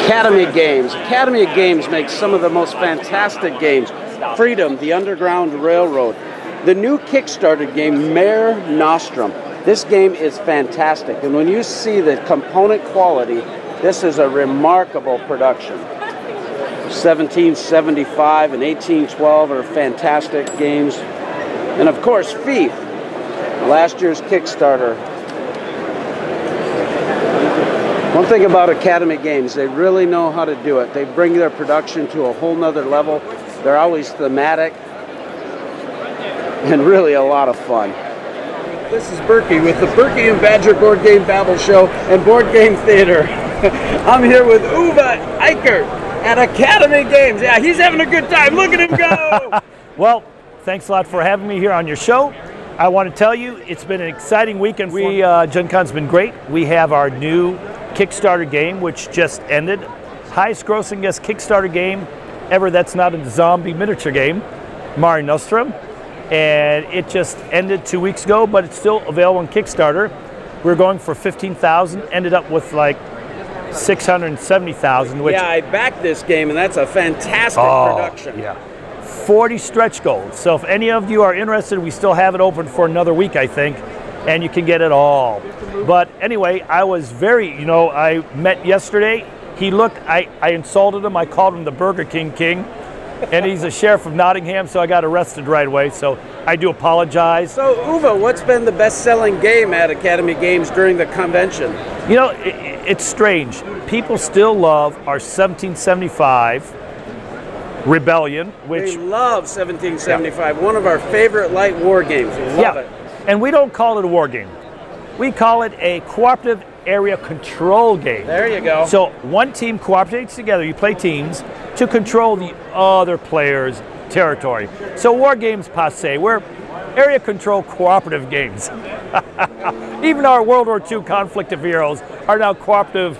Academy Games. Academy of Games makes some of the most fantastic games. Freedom, the Underground Railroad. The new Kickstarter game, Mare Nostrum. This game is fantastic, and when you see the component quality, this is a remarkable production. 1775 and 1812 are fantastic games. And of course, Thief, last year's Kickstarter. One thing about Academy Games, they really know how to do it. They bring their production to a whole nother level. They're always thematic and really a lot of fun. This is Burky with the Burky and Badger Board Game Babble Show and Board Game Theater. I'm here with Uwe Eickert at Academy Games. Yeah, he's having a good time. Look at him go! Well, thanks a lot for having me here on your show. I want to tell you, it's been an exciting weekend. GenCon's been great. We have our new Kickstarter game, which just ended. Highest grossing Kickstarter game ever that's not a zombie miniature game, Mare Nostrum. And it just ended 2 weeks ago, but it's still available on Kickstarter. We were going for 15,000, ended up with like 670,000. Which, yeah, I backed this game, and that's a fantastic production. Yeah, 40 stretch goals. So if any of you are interested, we still have it open for another week, I think, and you can get it all. But anyway, I was very, I met yesterday. He looked, I insulted him. I called him the Burger King King. And he's a sheriff of Nottingham, so I got arrested right away, so I do apologize. So, Uwe, what's been the best-selling game at Academy Games during the convention? It's strange. People still love our 1775 Rebellion, which... They love 1775, one of our favorite light war games. We love it. And we don't call it a war game. We call it a cooperative area control game. There you go. So one team cooperates together, you play teams, to control the other player's territory. So war games passe, we're area control cooperative games. Even our World War II conflict of heroes are now cooperative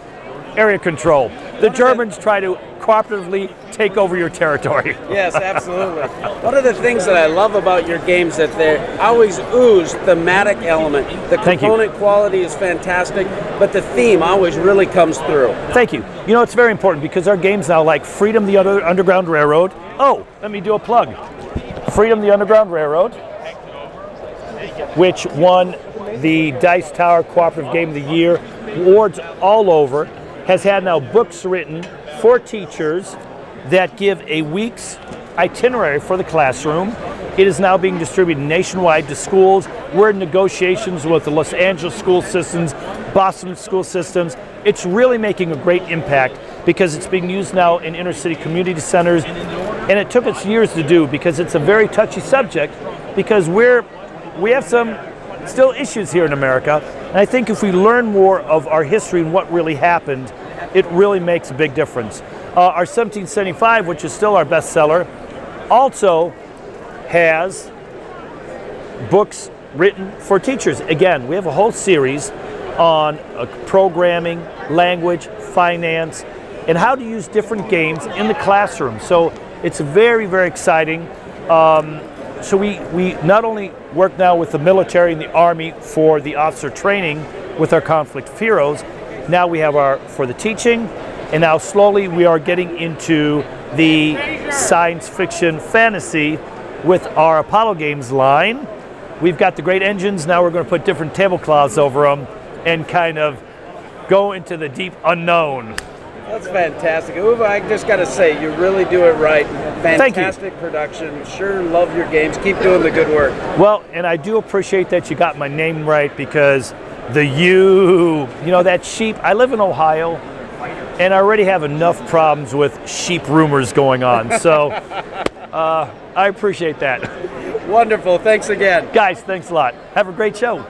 area control. The Germans try to cooperatively take over your territory. Yes, absolutely. One of the things that I love about your games is that they always ooze thematic element. The component quality is fantastic, but the theme always really comes through. Thank you. It's very important because our games now, like Freedom, the Underground Railroad. Oh, let me do a plug. Freedom, the Underground Railroad, which won the Dice Tower Cooperative Game of the Year awards all over, has had now books written for teachers that give a week's itinerary for the classroom. It is now being distributed nationwide to schools. We're in negotiations with the Los Angeles school systems, Boston school systems. It's really making a great impact because it's being used now in inner city community centers. And it took us years to do because it's a very touchy subject because we have some still issues here in America. And I think if we learn more of our history and what really happened, it really makes a big difference. Our 1775, which is still our bestseller, also has books written for teachers. Again, we have a whole series on programming, language, finance, and how to use different games in the classroom. So it's very, very exciting. So we not only work now with the military and the Army for the officer training with our conflict of heroes, now we have for the teaching, and now slowly we are getting into the science fiction fantasy with our Apollo Games line. We've got the great engines, now we're going to put different tablecloths over them and kind of go into the deep unknown. That's fantastic. Uwe, I just got to say, you really do it right. Fantastic production. Sure love your games. Keep doing the good work. Well, and I do appreciate that you got my name right because the U, that sheep. I live in Ohio, and I already have enough problems with sheep rumors going on. So I appreciate that. Wonderful. Thanks again. Guys, thanks a lot. Have a great show.